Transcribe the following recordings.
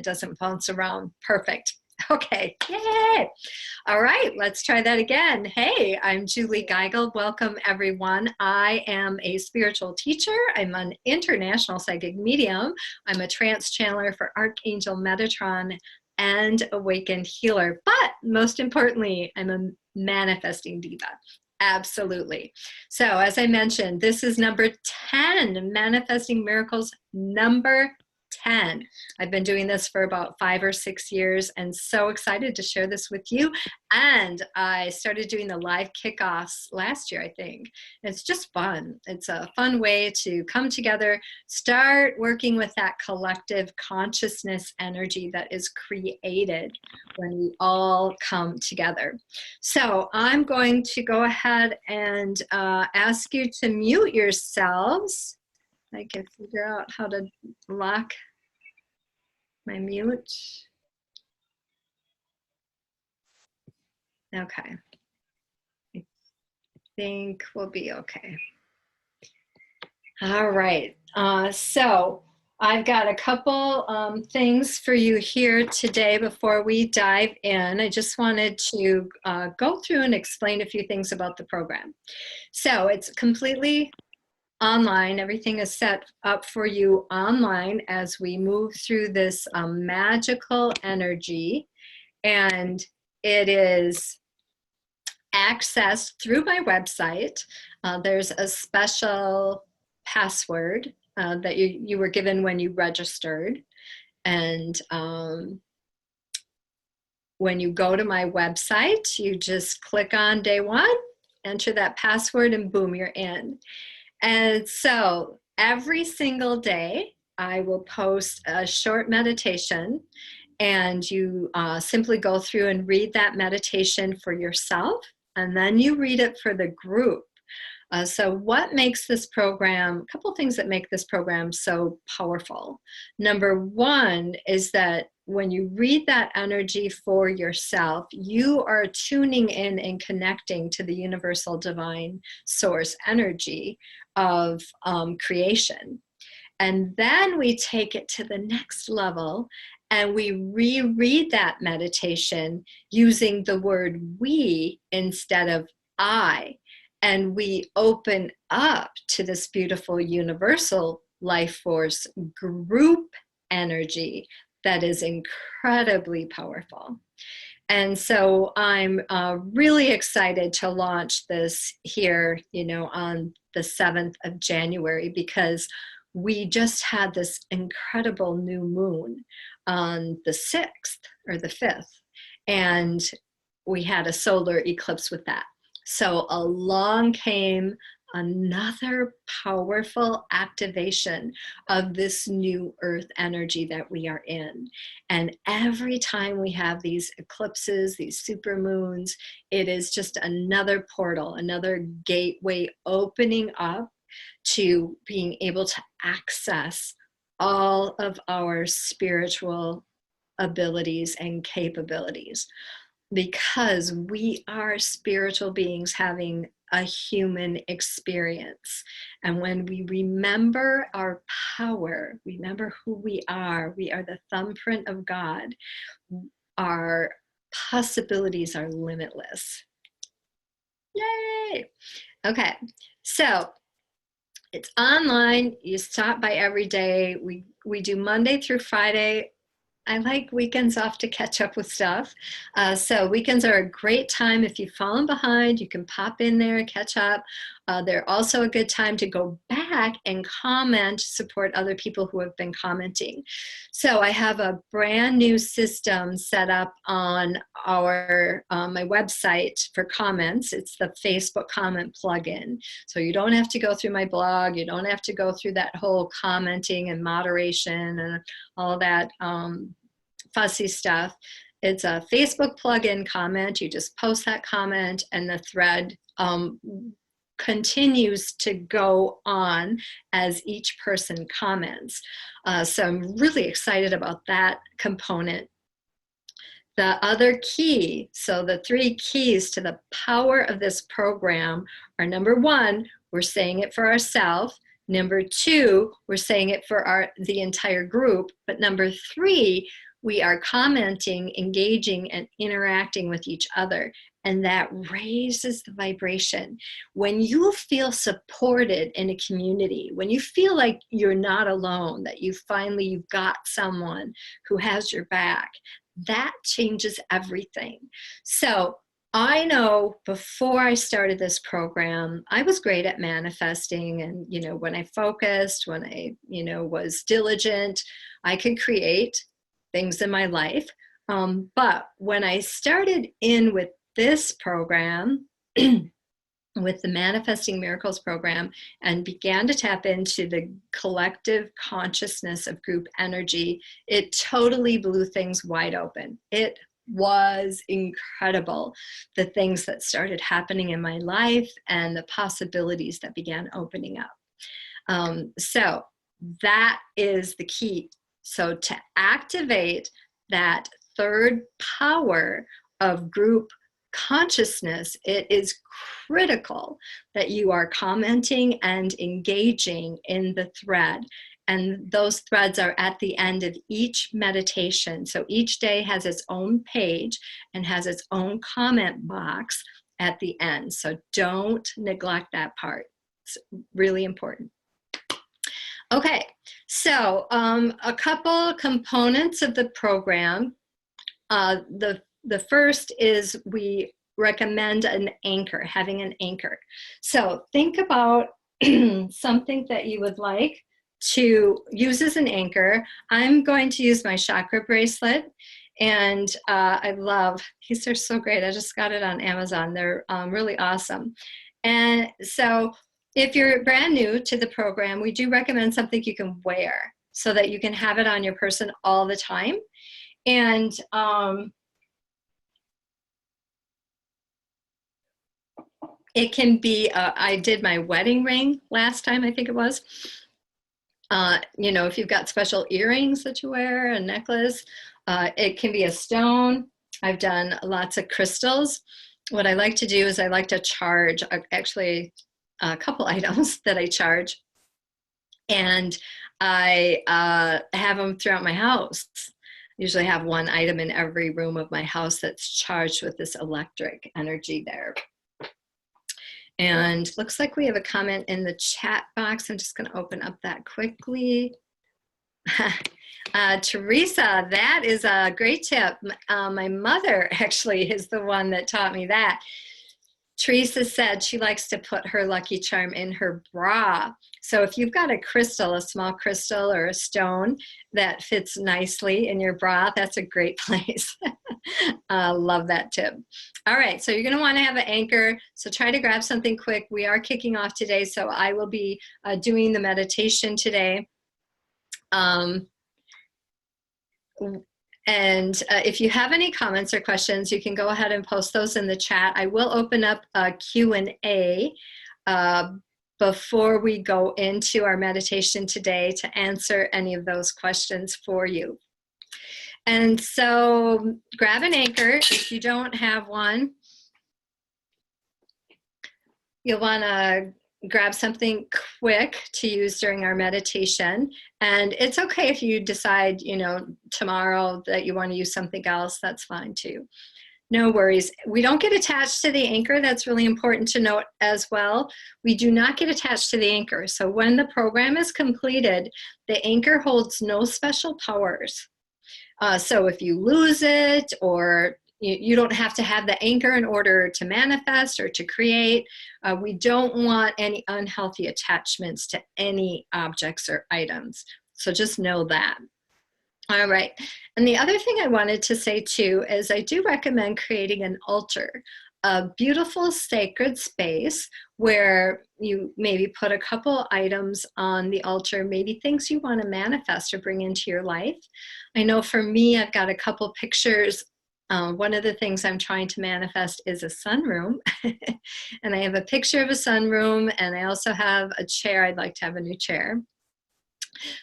it doesn't bounce around. Perfect. Okay, yay! All right, let's try that again. Hey, I'm Julie Geigle. Welcome, everyone. I am a spiritual teacher. I'm an international psychic medium. I'm a trance channeler for Archangel Metatron and Awakened Healer. But most importantly, I'm a manifesting diva. Absolutely. So as I mentioned, this is number 10, Manifesting Miracles number 10. I've been doing this for about 5 or 6 years and so excited to share this with you. And I started doing the live kickoffs last year, I think. It's just fun. It's a fun way to come together, start working with that collective consciousness energy that is created when we all come together. So I'm going to go ahead and ask you to mute yourselves. I can figure out how to lock my mute. Okay. I think we'll be okay. All right. So I've got a couple things for you here today before we dive in. I just wanted to go through and explain a few things about the program. So it's completely online. Everything is set up for you online as we move through this magical energy, and it is accessed through my website. There's a special password that you were given when you registered, and when you go to my website, you just click on day one, enter that password, and boom, you're in. And so every single day, I will post a short meditation, and you simply go through and read that meditation for yourself, and then you read it for the group. So what makes this program, a couple things that make this program so powerful. Number one is that when you read that energy for yourself, you are tuning in and connecting to the universal divine source energy of creation. And then we take it to the next level and we reread that meditation using the word we instead of I. And we open up to this beautiful universal life force group energy that is incredibly powerful. And so I'm really excited to launch this here, on the 7th of January, because we just had this incredible new moon on the 6th or the 5th, and we had a solar eclipse with that. So along came another powerful activation of this new earth energy that we are in. And every time we have these eclipses, these supermoons, it is just another portal, another gateway opening up to being able to access all of our spiritual abilities and capabilities, because we are spiritual beings having a human experience. And when we remember our power, remember who we are the thumbprint of God, our possibilities are limitless. Yay! Okay, so it's online. You stop by every day. We do Monday through Friday. I like weekends off to catch up with stuff. So weekends are a great time. If you've fallen behind, you can pop in there and catch up. They're also a good time to go back and comment, support other people who have been commenting. So I have a brand new system set up on my website for comments. It's the Facebook comment plugin. So you don't have to go through my blog. You don't have to go through that whole commenting and moderation and all that fussy stuff. It's a Facebook plugin comment. You just post that comment, and the thread continues to go on as each person comments. So I'm really excited about that component. The other key, so the 3 keys to the power of this program are: number 1, we're saying it for ourselves. Number 2, we're saying it for the entire group. But number 3, we are commenting, engaging, and interacting with each other. And that raises the vibration. When you feel supported in a community, when you feel like you're not alone, that you've got someone who has your back, that changes everything. So I know before I started this program, I was great at manifesting. And, when I focused, when I, was diligent, I could create things in my life. But when I started in with this program, with the Manifesting Miracles program, and began to tap into the collective consciousness of group energy, it totally blew things wide open. It was incredible, the things that started happening in my life and the possibilities that began opening up. So that is the key. So to activate that third power of group consciousness, it is critical that you are commenting and engaging in the thread. And those threads are at the end of each meditation. So each day has its own page and has its own comment box at the end. So don't neglect that part. It's really important. Okay, so a couple components of the program. The first is we recommend an anchor, having an anchor. So think about something that you would like to use as an anchor. I'm going to use my chakra bracelet, and I love, these are so great. I just got it on Amazon. They're really awesome. And so if you're brand new to the program, we do recommend something you can wear so that you can have it on your person all the time. And it can be, I did my wedding ring last time, I think it was. If you've got special earrings that you wear, a necklace, it can be a stone. I've done lots of crystals. What I like to do is I like to charge, actually a couple items that I charge. And I have them throughout my house. Usually have one item in every room of my house that's charged with this electric energy there. And looks like we have a comment in the chat box. I'm just going to open up that quickly. Teresa, that is a great tip. My mother actually is the one that taught me that. Teresa said she likes to put her lucky charm in her bra. So if you've got a crystal, a small crystal or a stone that fits nicely in your bra, that's a great place. Love that tip. All right, so you're going to want to have an anchor. So try to grab something quick. We are kicking off today, so I will be doing the meditation today. And if you have any comments or questions, you can go ahead and post those in the chat. I will open up a Q&A before we go into our meditation today to answer any of those questions for you. And so grab an anchor. If you don't have one, you'll want to grab something quick to use during our meditation. And it's okay if you decide, tomorrow that you want to use something else, that's fine too. No worries. We don't get attached to the anchor. That's really important to note as well. We do not get attached to the anchor. So when the program is completed, the anchor holds no special powers. So if you lose it, or you don't have to have the anchor in order to manifest or to create. We don't want any unhealthy attachments to any objects or items. So just know that. All right. And the other thing I wanted to say too is I do recommend creating an altar, a beautiful sacred space where you maybe put a couple items on the altar, maybe things you want to manifest or bring into your life. I know for me, I've got a couple pictures. One of the things I'm trying to manifest is a sunroom. And I have a picture of a sunroom, and I also have a chair. I'd like to have a new chair.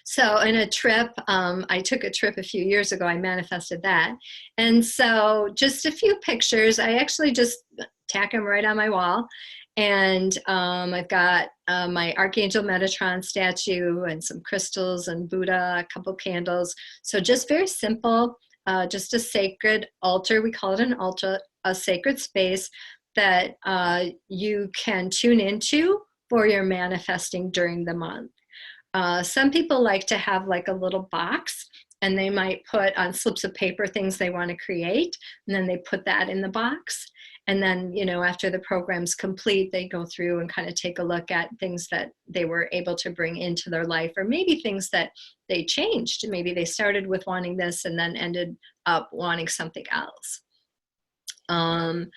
So in a trip, I took a trip a few years ago, I manifested that. And so just a few pictures, I actually just tack them right on my wall. And I've got my Archangel Metatron statue and some crystals and Buddha, a couple candles. So just very simple. just a sacred altar. We call it an altar, a sacred space that you can tune into for your manifesting during the month. Some people like to have like a little box, and they might put on slips of paper things they want to create, and then they put that in the box. And then, you know, after the program's complete, they go through and kind of take a look at things that they were able to bring into their life, or maybe things that they changed. Maybe they started with wanting this and then ended up wanting something else. And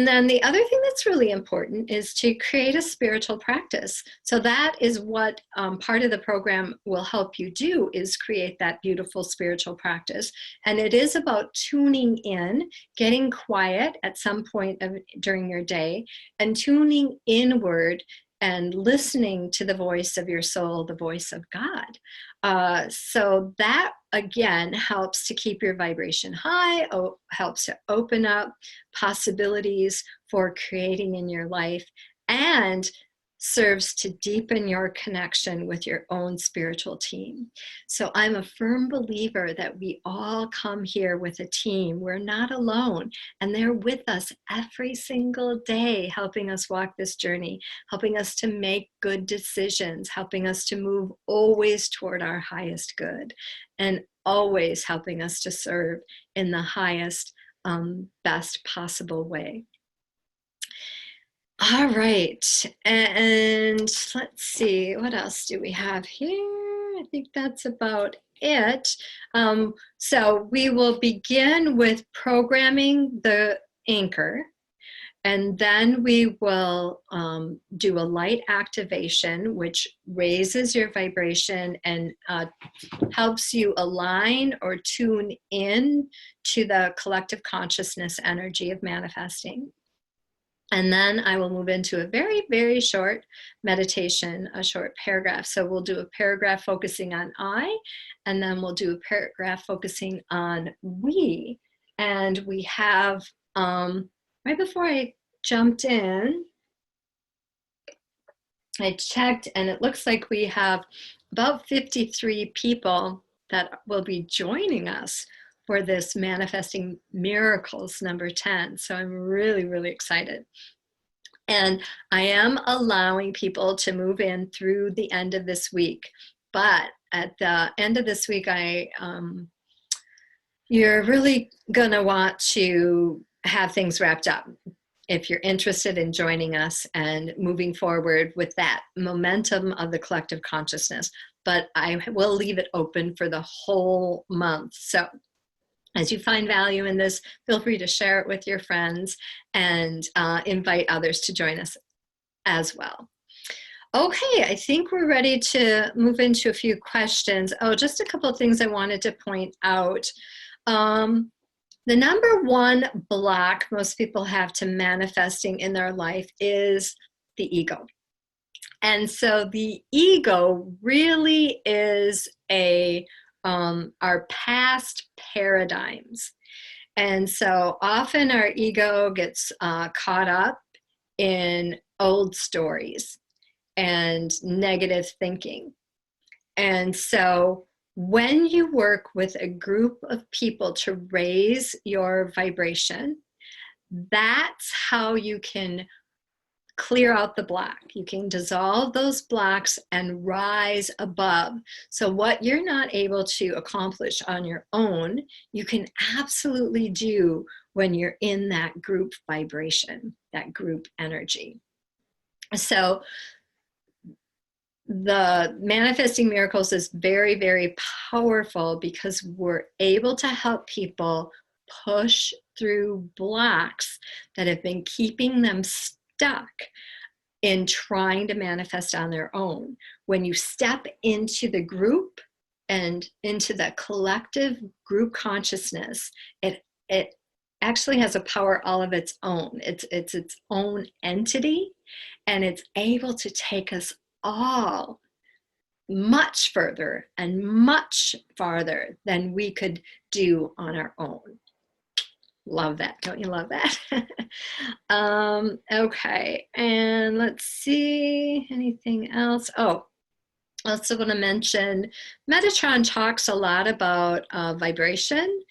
then the other thing that's really important is to create a spiritual practice. So that is what part of the program will help you do, is create that beautiful spiritual practice. And it is about tuning in, getting quiet at some point during your day, and tuning inward and listening to the voice of your soul, the voice of God. So that, again, helps to keep your vibration high, helps to open up possibilities for creating in your life, and serves to deepen your connection with your own spiritual team. So I'm a firm believer that we all come here with a team. We're not alone, and they're with us every single day, helping us walk this journey, helping us to make good decisions, helping us to move always toward our highest good, and always helping us to serve in the highest, best possible way. All right, and let's see, what else do we have here? I think that's about it. So we will begin with programming the anchor, and then we will do a light activation, which raises your vibration and helps you align or tune in to the collective consciousness energy of manifesting. And then I will move into a very, very short meditation, a short paragraph. So we'll do a paragraph focusing on I, and then we'll do a paragraph focusing on we. And we have, right before I jumped in, I checked, and it looks like we have about 53 people that will be joining us for this Manifesting Miracles number 10. So I'm really, really excited. And I am allowing people to move in through the end of this week. But at the end of this week, you're really going to want to have things wrapped up if you're interested in joining us and moving forward with that momentum of the collective consciousness. But I will leave it open for the whole month. So as you find value in this, feel free to share it with your friends and invite others to join us as well. Okay, I think we're ready to move into a few questions. Oh, just a couple of things I wanted to point out. The number one block most people have to manifesting in their life is the ego. And so the ego really is our past paradigms. And so often our ego gets caught up in old stories and negative thinking. And so when you work with a group of people to raise your vibration, that's how you can clear out the block. You can dissolve those blocks and rise above. So what you're not able to accomplish on your own, you can absolutely do when you're in that group vibration, that group energy. So the Manifesting Miracles is very, very powerful because we're able to help people push through blocks that have been keeping them stuck in trying to manifest on their own. When you step into the group and into the collective group consciousness, it actually has a power all of its own. It's its own entity, and it's able to take us all much further and much farther than we could do on our own. Love that. Don't you love that? Okay, and let's see, anything else? Oh, I also want to mention Metatron talks a lot about vibration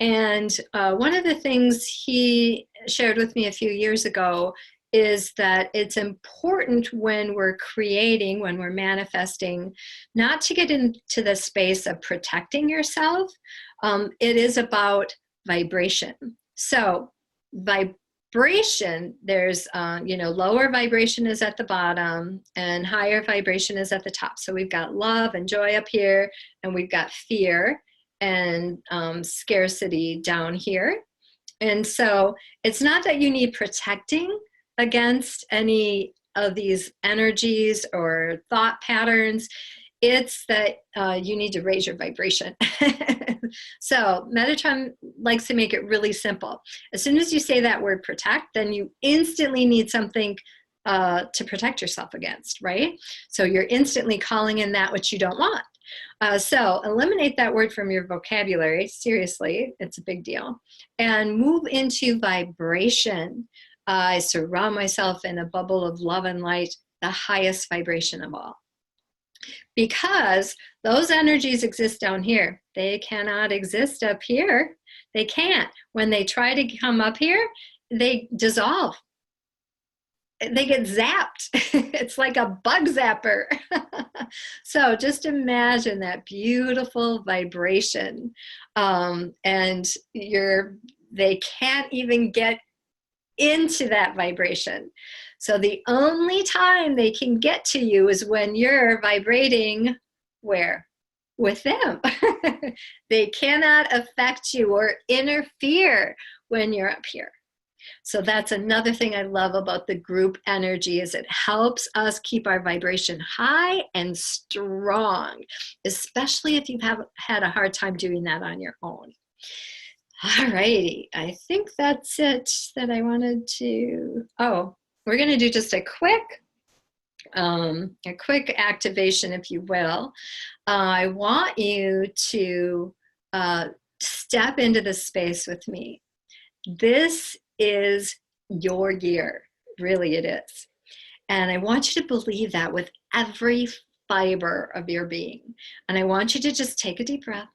And one of the things he shared with me a few years ago is that it's important when we're creating, when we're manifesting, not to get into the space of protecting yourself. It is about vibration. So vibration, there's, lower vibration is at the bottom and higher vibration is at the top. So we've got love and joy up here, and we've got fear and scarcity down here. And so it's not that you need protecting against any of these energies or thought patterns. It's that you need to raise your vibration. So Metatron likes to make it really simple. As soon as you say that word protect, then you instantly need something to protect yourself against, right? So you're instantly calling in that which you don't want. So eliminate that word from your vocabulary. Seriously, it's a big deal. And move into vibration. I surround myself in a bubble of love and light, the highest vibration of all. Because those energies exist down here. They cannot exist up here. They can't. When they try to come up here, they dissolve. They get zapped. It's like a bug zapper. So just imagine that beautiful vibration. And they can't even get into that vibration. So the only time they can get to you is when you're vibrating where? With them. They cannot affect you or interfere when you're up here. So that's another thing I love about the group energy, is it helps us keep our vibration high and strong, especially if you've had a hard time doing that on your own. All righty, I think that's it that I wanted to, we're gonna do just a quick activation, if you will. I want you to step into the space with me. This is your year, really it is. And I want you to believe that with every fiber of your being. And I want you to just take a deep breath.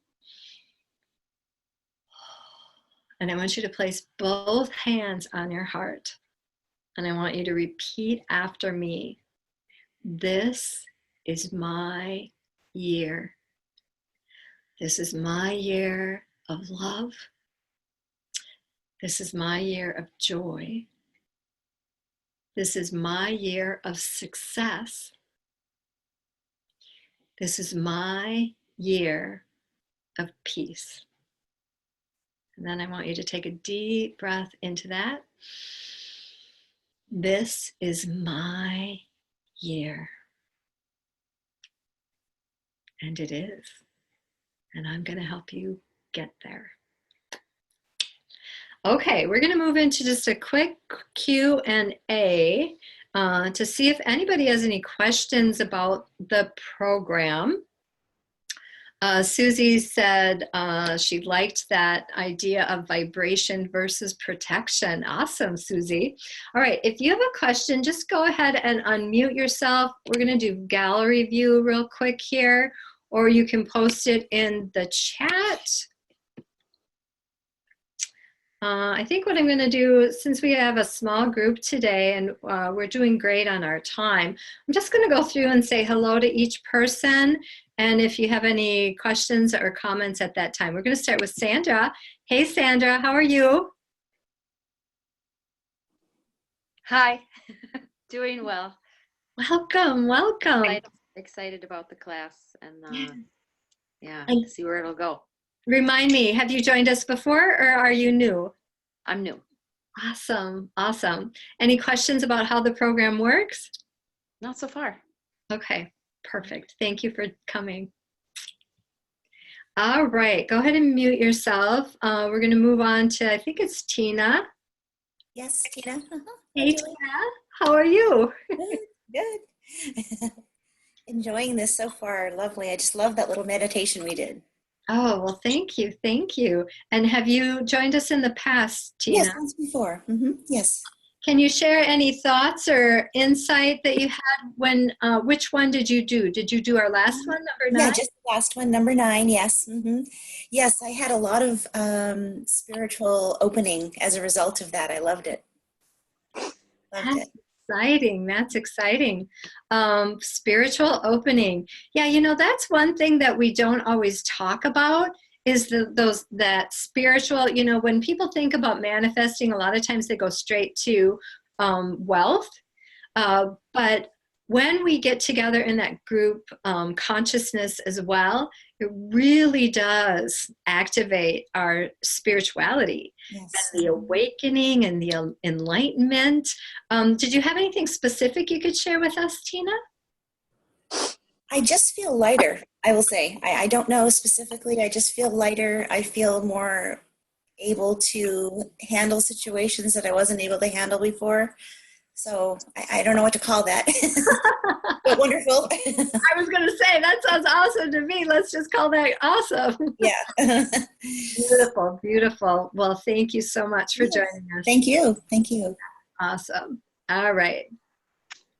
And I want you to place both hands on your heart. And I want you to repeat after me. This is my year. This is my year of love. This is my year of joy. This is my year of success. This is my year of peace. And then I want you to take a deep breath into that. This is my year. And it is. And I'm going to help you get there. Okay, we're going to move into just a quick Q&A to see if anybody has any questions about the program. Susie said she liked that idea of vibration versus protection. Awesome, Susie. All right, if you have a question, just go ahead and unmute yourself. We're going to do gallery view real quick here, or you can post it in the chat. I think what I'm going to do, since we have a small group today and we're doing great on our time, I'm just going to go through and say hello to each person. And if you have any questions or comments at that time, we're going to start with Sandra. Hey, Sandra, how are you? Hi, doing well. Welcome, welcome. Excited about the class and yeah, see where it'll go. Remind me, have you joined us before or are you new? I'm new. Awesome, awesome. Any questions about how the program works? Not so far. Okay, perfect. Thank you for coming. All right, go ahead and mute yourself. We're going to move on to, I think it's Tina. Yes, Tina. Hey, Tina, how are you? Good. Enjoying this so far. Lovely. I just love that little meditation we did. Oh, well, thank you. Thank you. And have you joined us in the past, Tina? Yes, once before. Yes. Can you share any thoughts or insight that you had when, which one did you do? Did you do our last one, number 9? Yeah, just the last one, number 9, yes. Yes, I had a lot of spiritual opening as a result of that. I loved it. That's exciting. That's exciting. Spiritual opening. Yeah, you know, that's one thing that we don't always talk about is that spiritual, you know, when people think about manifesting, a lot of times they go straight to wealth. But when we get together in that group consciousness as well, it really does activate our spirituality. Yes. And the awakening and the enlightenment. Did you have anything specific you could share with us, Tina? I just feel lighter, I will say. I don't know specifically. I just feel lighter. I feel more able to handle situations that I wasn't able to handle before. So I don't know what to call that, but wonderful. I was going to say, that sounds awesome to me. Let's just call that awesome. Yeah. Beautiful, beautiful. Well, thank you so much for joining us. Thank you. Thank you. Awesome. All right.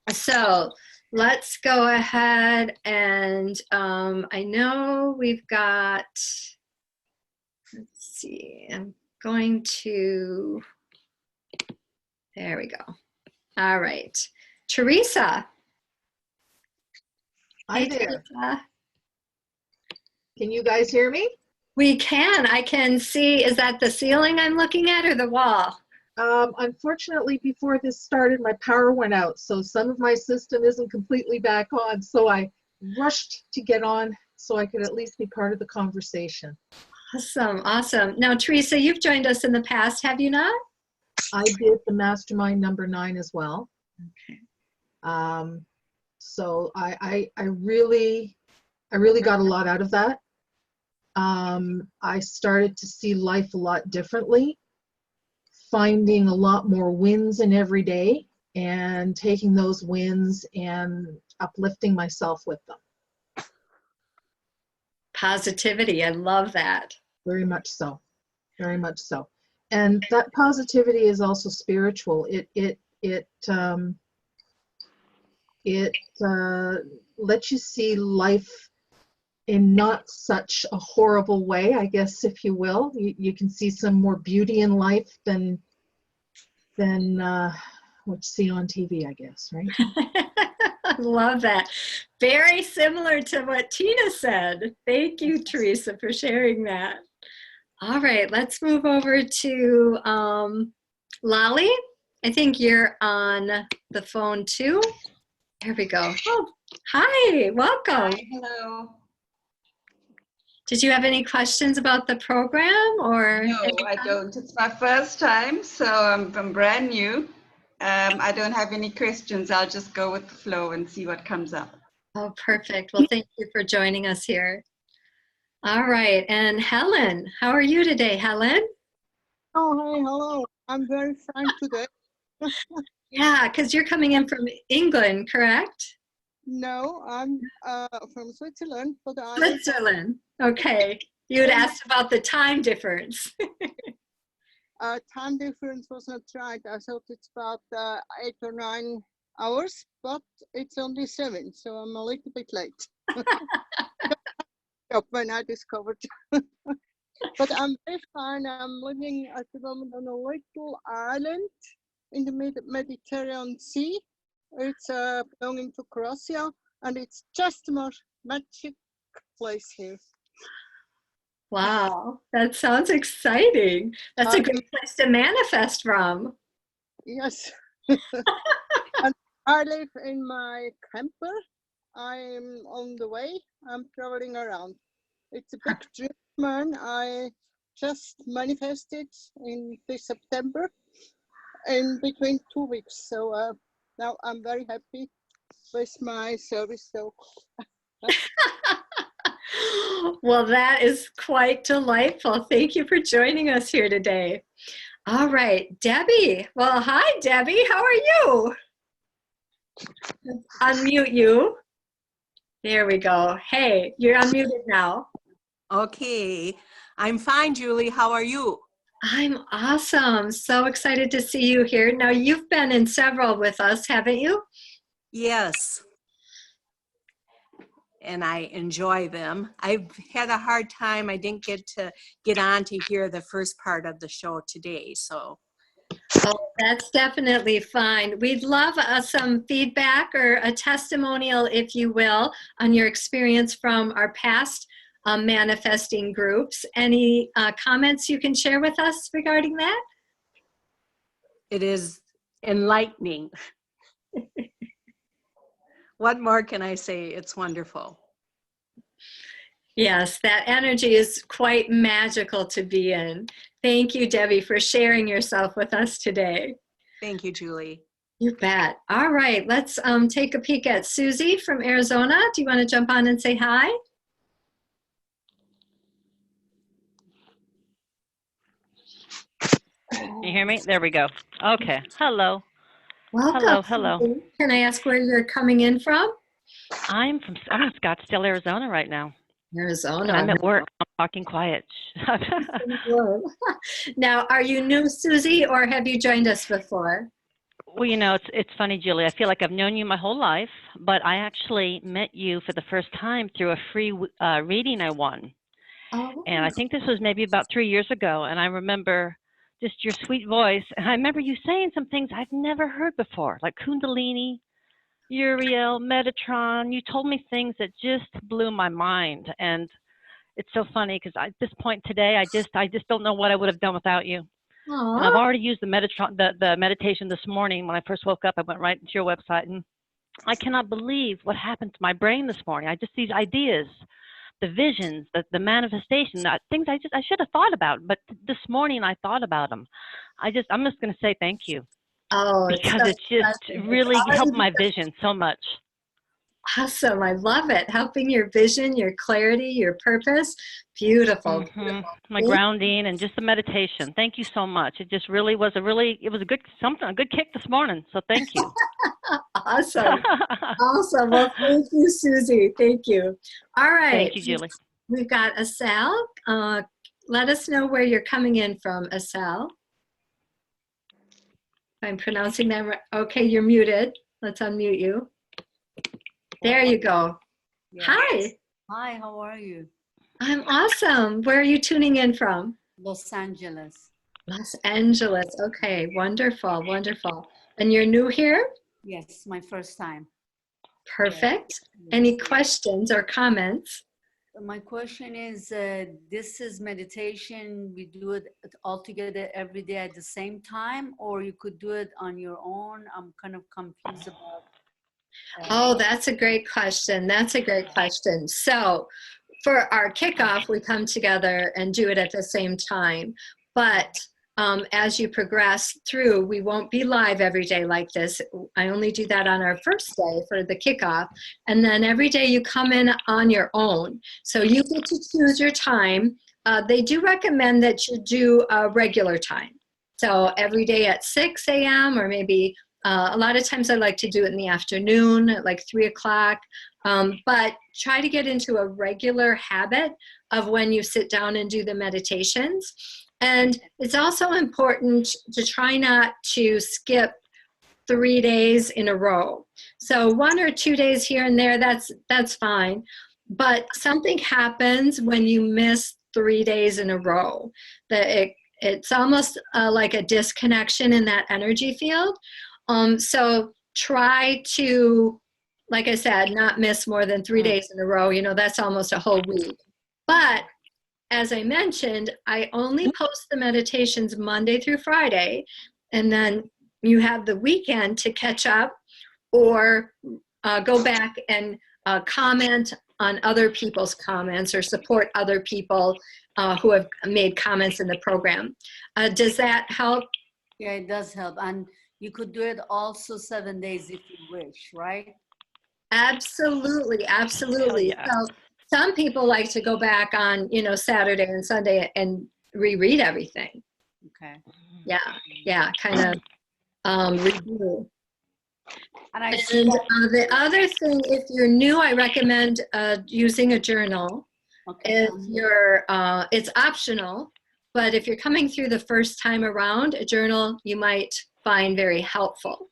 So let's go ahead and I know we've got, let's see, I'm going to, there we go. All right. Teresa. Hi Hey, there. Teresa. Can you guys hear me? We can. I can see, is that the ceiling I'm looking at or the wall? Unfortunately, before this started, my power went out, so some of my system isn't completely back on, so I rushed to get on so I could at least be part of the conversation. Awesome, awesome. Now, Teresa, you've joined us in the past, have you not? I did the Mastermind number 9 as well. Okay. So I really got a lot out of that. I started to see life a lot differently, finding a lot more wins in every day and taking those wins and uplifting myself with them. Positivity, I love that. Very much so. Very much so. And that positivity is also spiritual. It lets you see life in not such a horrible way, I guess, if you will. You can see some more beauty in life than what you see on TV, I guess, right? I love that. Very similar to what Tina said. Thank you, Teresa, for sharing that. All right, let's move over to Lolly. I think you're on the phone too. There we go. Oh, hi, welcome. Hi, hello. Did you have any questions about the program or? No, I don't. It's my first time, so I'm brand new. I don't have any questions. I'll just go with the flow and see what comes up. Oh, perfect. Well, thank you for joining us here. All right, and Helen, how are you today, Helen? Oh, hi, hello. I'm very fine today. Yeah, because you're coming in from England, correct? No, I'm from Switzerland, but I'm Switzerland. Okay. You had asked about the time difference. time difference was not right. I thought it's about 8 or 9 hours, but it's only 7, so I'm a little bit late. When I discovered. But I'm very fine. I'm living at the moment on a little island in the Mediterranean Sea. It's belonging to Croatia, and it's just a most magic place here. Wow, that sounds exciting. That's a great place to manifest from. Yes. And I live in my camper. I'm on the way. I'm traveling around. It's a big dream, man. I just manifested in this September in between 2 weeks. So now I'm very happy with my service. So. Well, that is quite delightful. Thank you for joining us here today. All right, Debbie. Well, hi, Debbie. How are you? Unmute you. There we go. Hey, you're unmuted now. Okay, I'm fine, Julie. How are you? I'm awesome. So excited to see you here. Now, you've been in several with us, haven't you? Yes. And I enjoy them. I've had a hard time. I didn't get on to hear the first part of the show today. So Oh, that's definitely fine. We'd love some feedback or a testimonial, if you will, on your experience from our past manifesting groups. Any comments you can share with us regarding that? it is enlightening. What more can I say? It's wonderful. Yes, that energy is quite magical to be in. Thank you, Debbie, for sharing yourself with us today. Thank you, Julie. You bet. All right, let's take a peek at Susie from Arizona. Do you want to jump on and say hi? Can you hear me? There we go. Okay. Hello. Welcome. Hello. Susie. Can I ask where you're coming in from? I'm in Scottsdale, Arizona right now. Arizona. I'm at work. I'm talking quiet. Now, are you new, Susie, or have you joined us before? Well, it's funny, Julie. I feel like I've known you my whole life, but I actually met you for the first time through a free reading I won. Oh. And I think this was maybe about 3 years ago. And I remember just your sweet voice. And I remember you saying some things I've never heard before, like Kundalini, Uriel, Metatron. You told me things that just blew my mind. And it's so funny because at this point today, I just don't know what I would have done without you. Aww. And I've already used the Metatron, the meditation this morning. When I first woke up, I went right into your website, and I cannot believe what happened to my brain this morning. These ideas, the visions, the manifestation, things I should have thought about, but this morning I thought about them. I'm just going to say thank you. Oh, because it's just really helped my vision so much. Awesome. I love it. Helping your vision, your clarity, your purpose. Beautiful. Mm-hmm. Beautiful. My grounding and just the meditation. Thank you so much. It just really was a good kick this morning. So thank you. Awesome. Awesome. Well, thank you, Susie. Thank you. All right. Thank you, Julie. We've got Asal. Let us know where you're coming in from, Asal. If I'm pronouncing that right. Okay, you're muted. Let's unmute you. There you go. Yes. Hi. Hi, how are you? I'm awesome. Where are you tuning in from? Los Angeles. Los Angeles. Okay, wonderful, wonderful. And you're new here? Yes, my first time. Perfect. Yes. Any questions or comments? My question is, this is meditation, we do it all together every day at the same time, or you could do it on your own? I'm kind of confused about. Oh, that's a great question. That's a great question. So for our kickoff, we come together and do it at the same time. But as you progress through, we won't be live every day like this. I only do that on our first day for the kickoff. And then every day you come in on your own. So you get to choose your time. They do recommend that you do a regular time. So every day at 6 a.m. or maybe a lot of times I like to do it in the afternoon at like 3 o'clock. But try to get into a regular habit of when you sit down and do the meditations. And it's also important to try not to skip 3 days in a row. So 1 or 2 days here and there, that's fine. But something happens when you miss 3 days in a row. It's almost like a disconnection in that energy field. So try to, like I said, not miss more than 3 days in a row. That's almost a whole week. But as I mentioned, I only post the meditations Monday through Friday, and then you have the weekend to catch up or go back and comment on other people's comments or support other people who have made comments in the program. Does that help? Yeah, it does help. And you could do it also 7 days if you wish, right? Absolutely, absolutely. Yeah. So some people like to go back on, Saturday and Sunday and reread everything. Okay. Yeah, kind of review. And the other thing, if you're new, I recommend using a journal. Okay. If you're, it's optional, But if you're coming through the first time around, a journal you might find very helpful.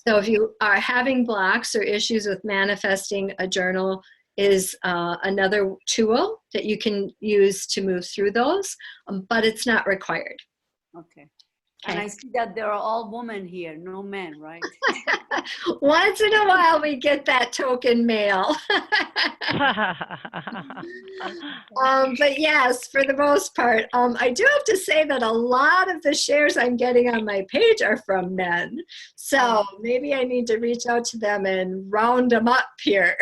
So if you are having blocks or issues with manifesting, a journal is another tool that you can use to move through those, but it's not required. Okay. And I see that there are all women here, no men, right? Once in a while we get that token mail. But yes, for the most part, I do have to say that a lot of the shares I'm getting on my page are from men. So maybe I need to reach out to them and round them up here.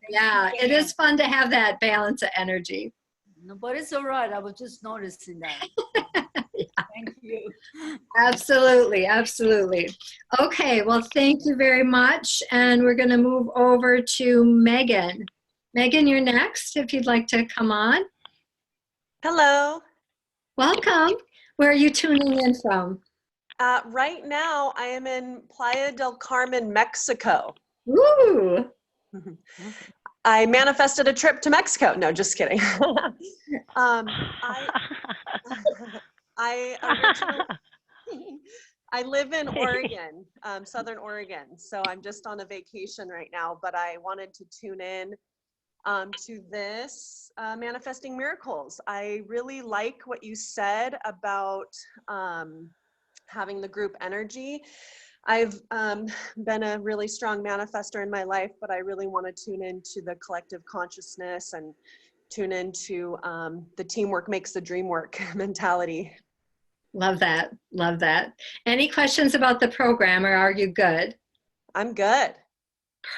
Yeah, it is fun to have that balance of energy. No, but it's all right. I was just noticing that. Yeah. Thank you. Absolutely, absolutely. Okay, well, thank you very much. And we're going to move over to Megan. Megan, you're next if you'd like to come on. Hello. Welcome. Where are you tuning in from? Right now, I am in Playa del Carmen, Mexico. Ooh. I manifested a trip to Mexico. No, just kidding. I live in Oregon, Southern Oregon. So I'm just on a vacation right now, but I wanted to tune in to this Manifesting Miracles. I really like what you said about having the group energy. I've been a really strong manifester in my life, but I really want to tune into the collective consciousness and tune into the teamwork makes the dream work mentality. Love that. Love that. Any questions about the program, or are you good? I'm good.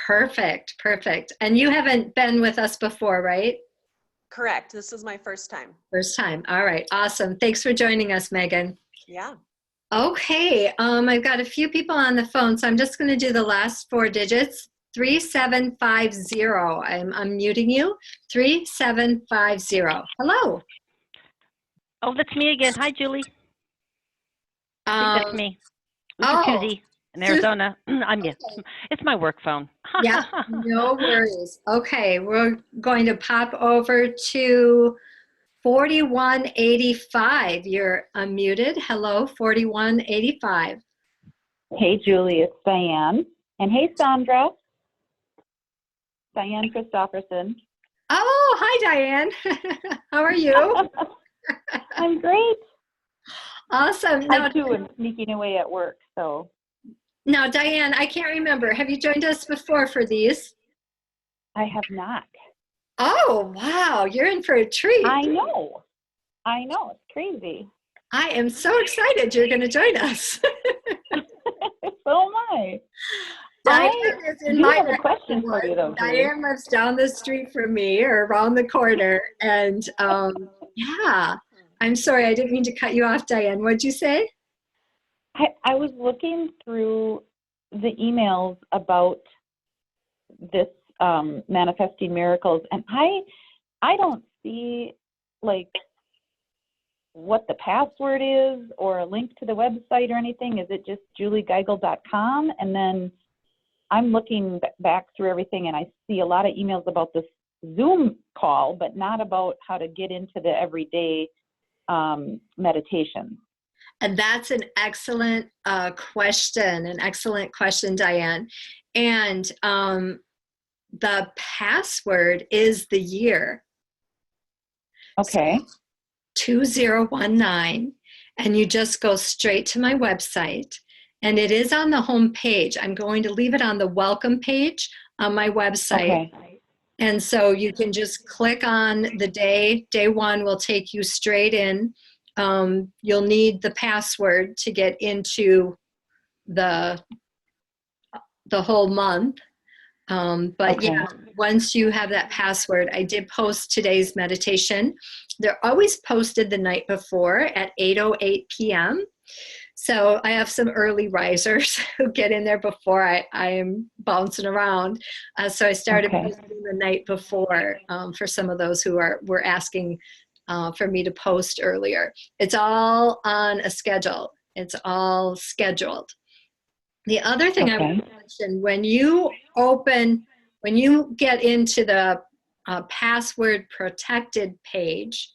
Perfect. Perfect. And you haven't been with us before, right? Correct. This is my first time. First time. All right. Awesome. Thanks for joining us, Megan. Yeah. Okay, I've got a few people on the phone, so I'm just going to do the last 4 digits. 3750. I'm unmuting you. 3750. Hello. Oh, that's me again. Hi, Julie. I think that's me. This is Susie in Arizona. I'm you. It's my work phone. Yeah, no worries. Okay, we're going to pop over to 4185. You're unmuted. Hello, 4185. Hey, Julie, it's Diane. And hey, Sandra. Diane Christofferson. Oh, hi, Diane. How are you? I'm great. Awesome. I, too, am sneaking away at work, so. Now, Diane, I can't remember. Have you joined us before for these? I have not. Oh, wow. You're in for a treat. I know. It's crazy. I am so excited you're going to join us. So am I. Diane is in my have a question for you, though. Diane lives down the street from me, or around the corner. And yeah, I'm sorry. I didn't mean to cut you off, Diane. What'd you say? I was looking through the emails about this Manifesting Miracles, and I don't see like what the password is or a link to the website or anything. Is it just juliegeigle.com? And then I'm looking back through everything, and I see a lot of emails about this Zoom call, but not about how to get into the everyday meditation. And that's an excellent question, Diane. And the password is the year. Okay. So 2019, and you just go straight to my website, and it is on the home page. I'm going to leave it on the welcome page on my website. Okay. And so you can just click on the day. Day 1 will take you straight in. You'll need the password to get into the whole month. But Okay. yeah, once you have that password, I did post today's meditation. They're always posted the night before at 8:08 p.m. So I have some early risers who get in there before I am bouncing around. So I started posting the night before for some of those who were asking for me to post earlier. It's all on a schedule. It's all scheduled. The other thing I want to mention, when you get into the password protected page,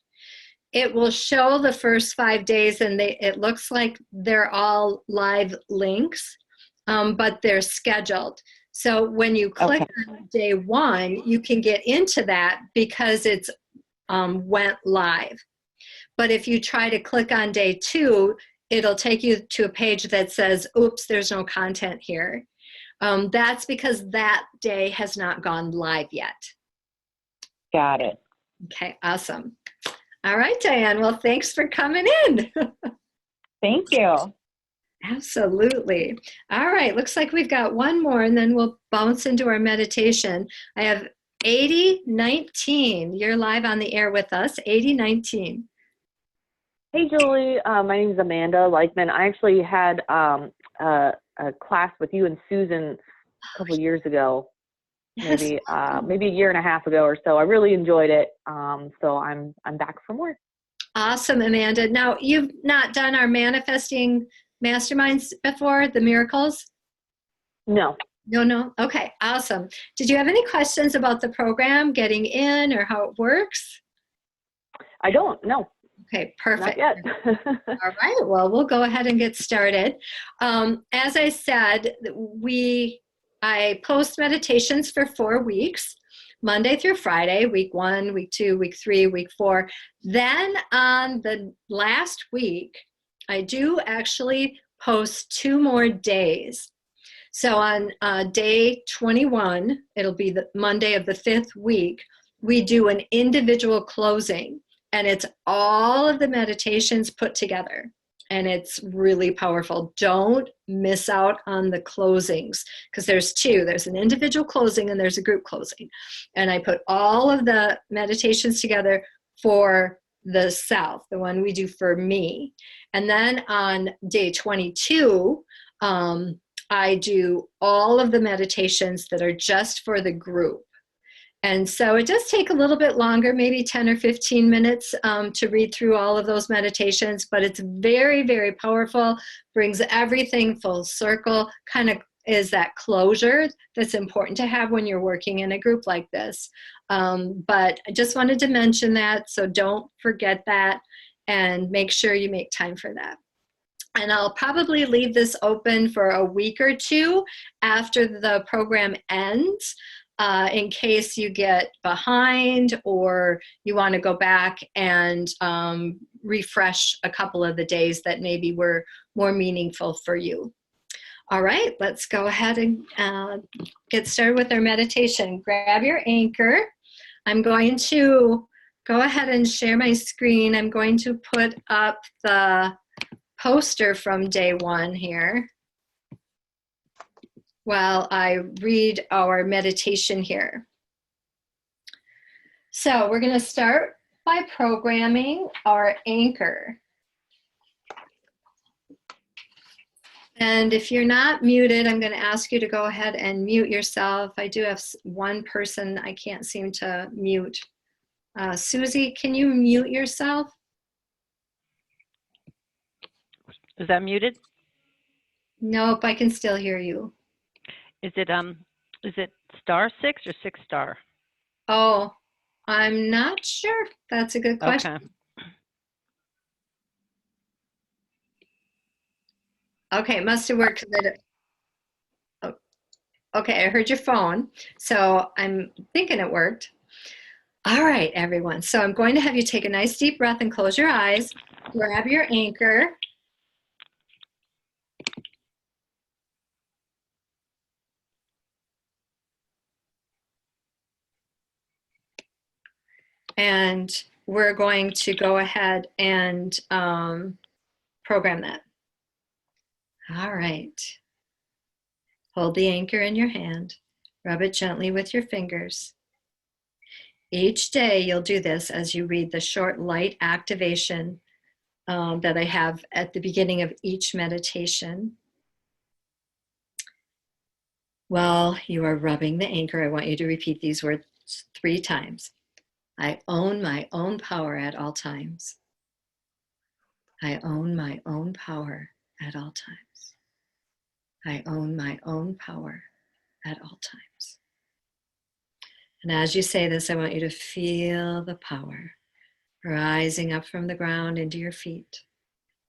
it will show the first 5 days, and it looks like they're all live links, but they're scheduled. So when you click on day 1, you can get into that because it's went live. But if you try to click on day 2, it'll take you to a page that says, oops, there's no content here. That's because that day has not gone live yet. Got it. Okay, awesome. All right, Diane. Well, thanks for coming in. Thank you. Absolutely. All right, looks like we've got one more, and then we'll bounce into our meditation. I have 8019. You're live on the air with us, 8019. Hey, Julie. My name is Amanda Leichman. I actually had a class with you and Susan a couple of years ago, maybe a year and a half ago or so. I really enjoyed it. So I'm back for more. Awesome, Amanda. Now, you've not done our manifesting masterminds before, the miracles? No. No. Okay, awesome. Did you have any questions about the program, getting in, or how it works? I don't. No. Okay, perfect. Not yet. All right, well, we'll go ahead and get started. As I said, I post meditations for 4 weeks, Monday through Friday, week 1, week 2, week 3, week 4. Then on the last week, I do actually post 2 more days. So on day 21, it'll be the Monday of the 5th week, we do an individual closing. And it's all of the meditations put together. And it's really powerful. Don't miss out on the closings, because there's 2. There's an individual closing and there's a group closing. And I put all of the meditations together for the self, the one we do for me. And then on day 22, I do all of the meditations that are just for the group. And so it does take a little bit longer, maybe 10 or 15 minutes to read through all of those meditations, but it's very, very powerful, brings everything full circle, kind of is that closure that's important to have when you're working in a group like this. But I just wanted to mention that, so don't forget that, and make sure you make time for that. And I'll probably leave this open for a week or 2 after the program ends, in case you get behind or you want to go back and refresh a couple of the days that maybe were more meaningful for you. All right, let's go ahead and get started with our meditation. Grab your anchor. I'm going to go ahead and share my screen. I'm going to put up the poster from day 1 here while I read our meditation here. So we're going to start by programming our anchor. And if you're not muted, I'm going to ask you to go ahead and mute yourself. I do have one person I can't seem to mute. Susie, can you mute yourself? Is that muted? Nope, I can still hear you. Is it *6 or 6 star? Oh, I'm not sure. That's a good question. Okay. Okay, it must have worked. Okay, I heard your phone, so I'm thinking it worked. All right, everyone. So I'm going to have you take a nice deep breath and close your eyes. Grab your anchor. And we're going to go ahead and program that. All right. Hold the anchor in your hand. Rub it gently with your fingers. Each day you'll do this as you read the short light activation that I have at the beginning of each meditation. While you are rubbing the anchor, I want you to repeat these words 3 times. I own my own power at all times. I own my own power at all times. I own my own power at all times. And as you say this, I want you to feel the power rising up from the ground into your feet,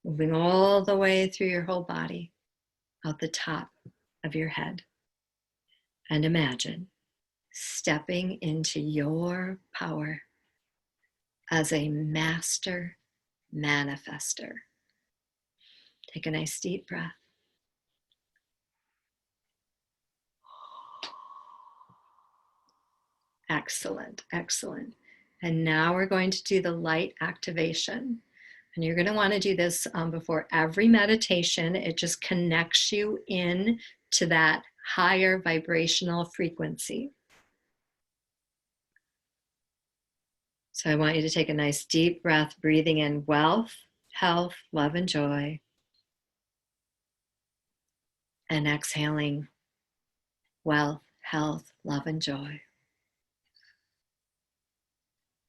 moving all the way through your whole body, out the top of your head. And imagine stepping into your power as a master manifester. Take a nice deep breath. Excellent, excellent. And now we're going to do the light activation. And you're going to want to do this before every meditation. It just connects you in to that higher vibrational frequency. So I want you to take a nice deep breath, breathing in wealth, health, love, and joy. And exhaling wealth, health, love, and joy.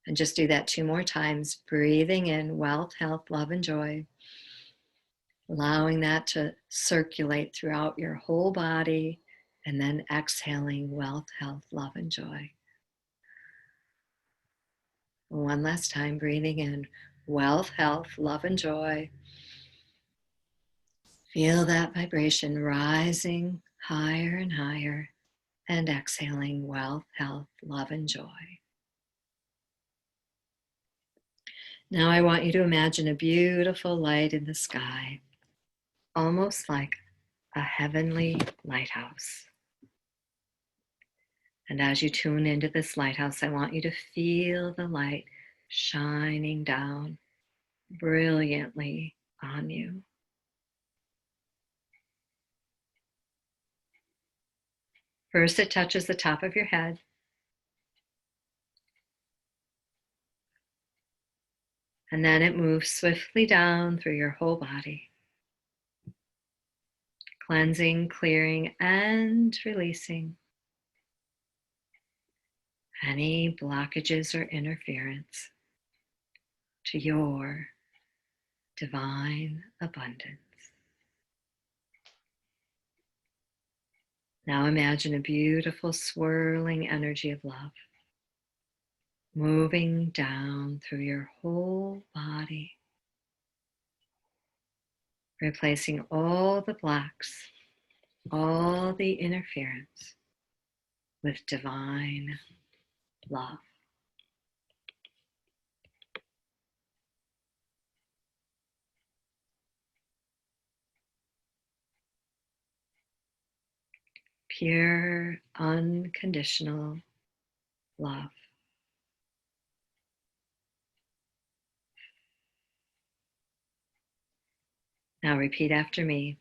And just do that 2 more times, breathing in wealth, health, love, and joy. Allowing that to circulate throughout your whole body, and then exhaling wealth, health, love, and joy. One last time, breathing in wealth, health, love, and joy. Feel that vibration rising higher and higher, and exhaling wealth, health, love, and joy. Now I want you to imagine a beautiful light in the sky, almost like a heavenly lighthouse. And as you tune into this lighthouse, I want you to feel the light shining down brilliantly on you. First, it touches the top of your head. And then it moves swiftly down through your whole body, cleansing, clearing, and releasing any blockages or interference to your divine abundance. Now imagine a beautiful swirling energy of love moving down through your whole body, replacing all the blocks, all the interference with divine love. Pure, unconditional love. Now repeat after me.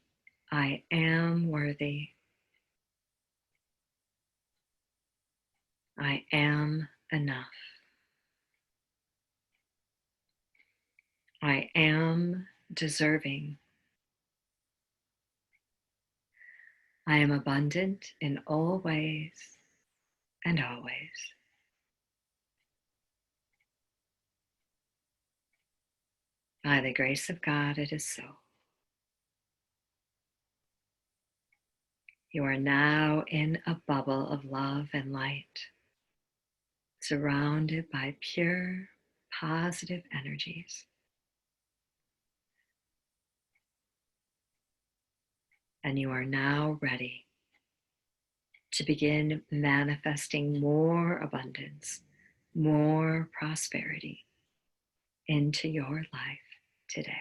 I am worthy. I am enough. I am deserving. I am abundant in all ways and always. By the grace of God, it is so. You are now in a bubble of love and light, surrounded by pure, positive energies. And you are now ready to begin manifesting more abundance, more prosperity into your life today.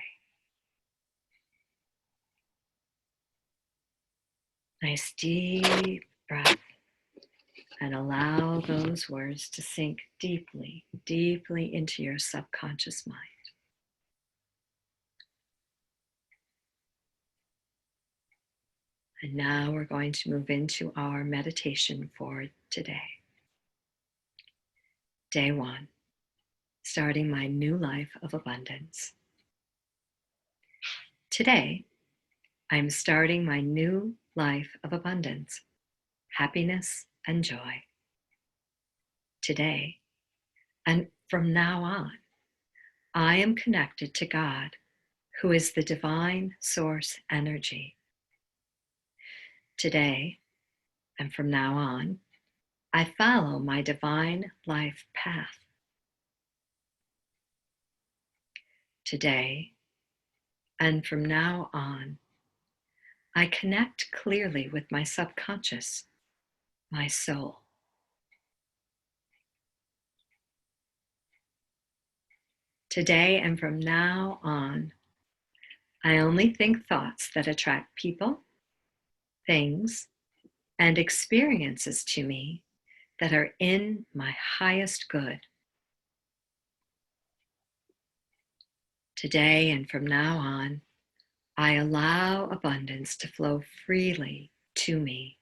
Nice deep breath, and allow those words to sink deeply, deeply into your subconscious mind. And now we're going to move into our meditation for today. Day 1, starting my new life of abundance. Today, I'm starting my new life of abundance, happiness, and joy. Today, and from now on, I am connected to God, who is the divine source energy. Today, and from now on, I follow my divine life path. Today, and from now on, I connect clearly with my subconscious, my soul. Today and from now on, I only think thoughts that attract people, things, and experiences to me that are in my highest good. Today and from now on, I allow abundance to flow freely to me.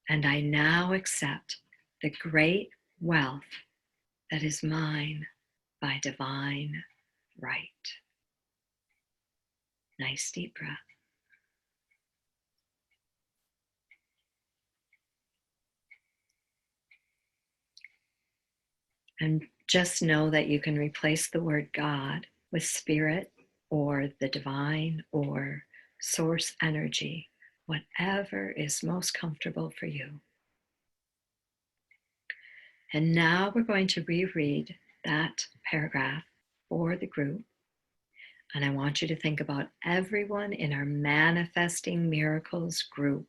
And I now accept the great wealth that is mine by divine right. Nice deep breath. And just know that you can replace the word God with spirit or the divine or source energy, whatever is most comfortable for you. And now we're going to reread that paragraph for the group. And I want you to think about everyone in our Manifesting Miracles group.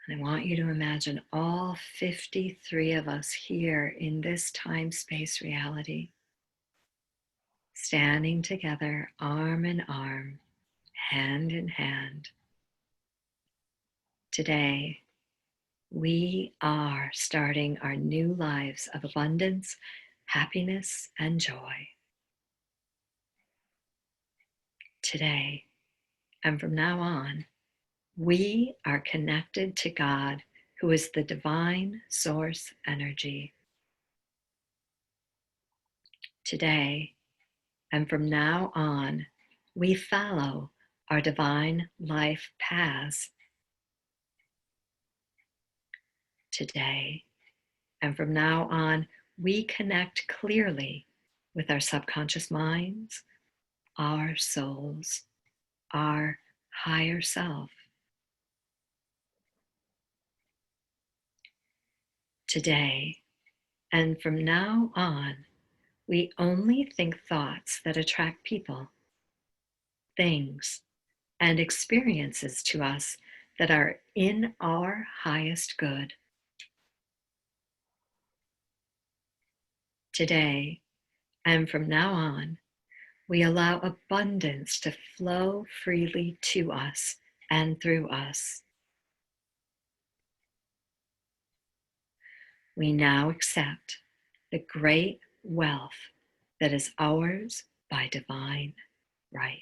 And I want you to imagine all 53 of us here in this time-space reality, standing together, arm in arm, hand in hand. Today, we are starting our new lives of abundance, happiness, and joy. Today, and from now on, we are connected to God, who is the divine source energy. Today, and from now on, we follow our divine life paths. Today, and from now on, we connect clearly with our subconscious minds, our souls, our higher self. Today, and from now on, we only think thoughts that attract people, things, and experiences to us that are in our highest good. Today, and from now on, we allow abundance to flow freely to us and through us. We now accept the great wealth that is ours by divine right.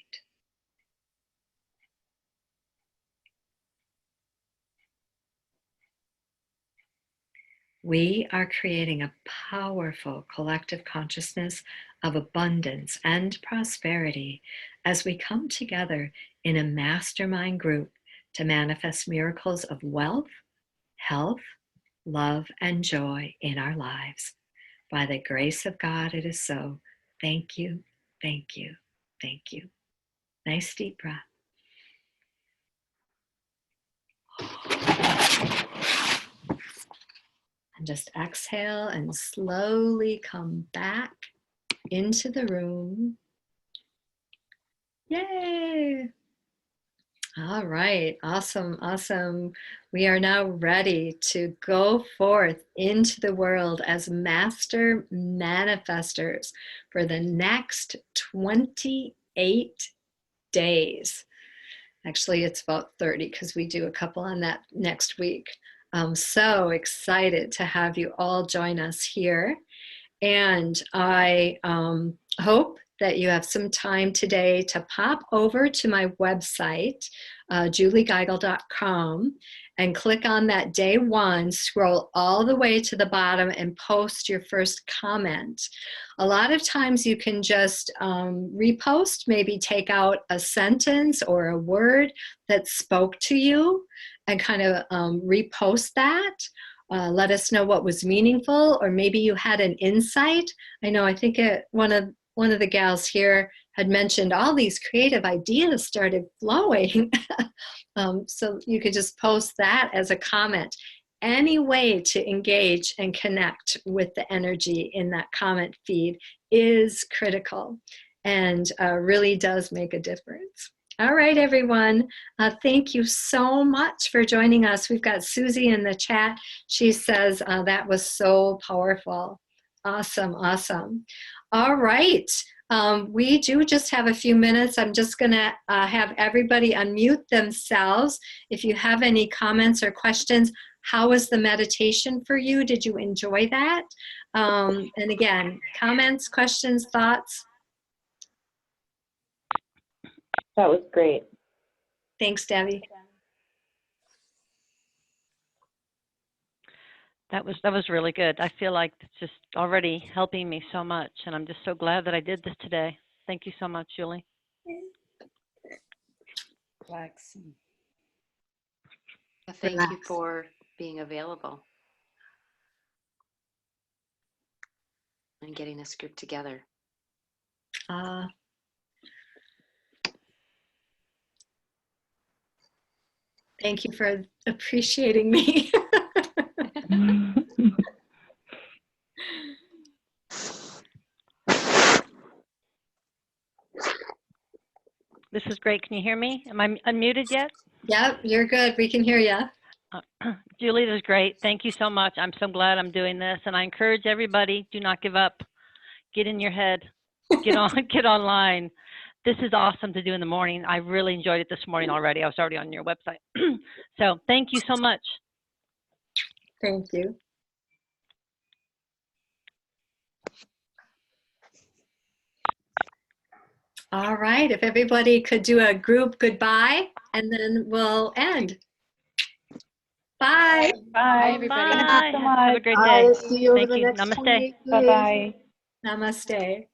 We are creating a powerful collective consciousness of abundance and prosperity as we come together in a mastermind group to manifest miracles of wealth, health, love, and joy in our lives. By the grace of God, it is so. Thank you, thank you, thank you. Nice deep breath. And just exhale and slowly come back into the room. Yay! All right, awesome, awesome. We are now ready to go forth into the world as master manifestors for the next 28 days. Actually, it's about 30 because we do a couple on that next week. I'm so excited to have you all join us here. And I hope that you have some time today to pop over to my website, juliegeigle.com, and click on that day one, scroll all the way to the bottom and post your first comment. A lot of times you can just repost, maybe take out a sentence or a word that spoke to you and kind of repost that. Let us know what was meaningful, or maybe you had an insight. I think one of the gals here had mentioned all these creative ideas started flowing. So you could just post that as a comment. any way to engage and connect with the energy in that comment feed is critical and really does make a difference. All right, everyone. Thank you so much for joining us. We've got Susie in the chat. She says that was so powerful. Awesome, awesome. All right. We do just have a few minutes. I'm just going to have everybody unmute themselves. If you have any comments or questions, how was the meditation for you? Did you enjoy that? And again, comments, questions, thoughts? That was great. Thanks, Debbie. That was really good. I feel like it's just already helping me so much, and I'm just so glad that I did this today. Thank you so much, Julie. Relaxing. Thank you for being available and getting this group together. Thank you for appreciating me. This is great. Can you hear me? Am I unmuted yet? Yep, you're good. We can hear you. Julie, this is great. Thank you so much. I'm so glad I'm doing this, and I encourage everybody, do not give up. Get in your head. Get online. This is awesome to do in the morning. I really enjoyed it this morning already. I was already on your website. So thank you so much. Thank you. All right, if everybody could do a group goodbye, and then we'll end. Bye. Bye. Everybody. Bye. so Have a much. great day. See you over Thank the you. next Namaste. 28 days. Bye-bye. Namaste.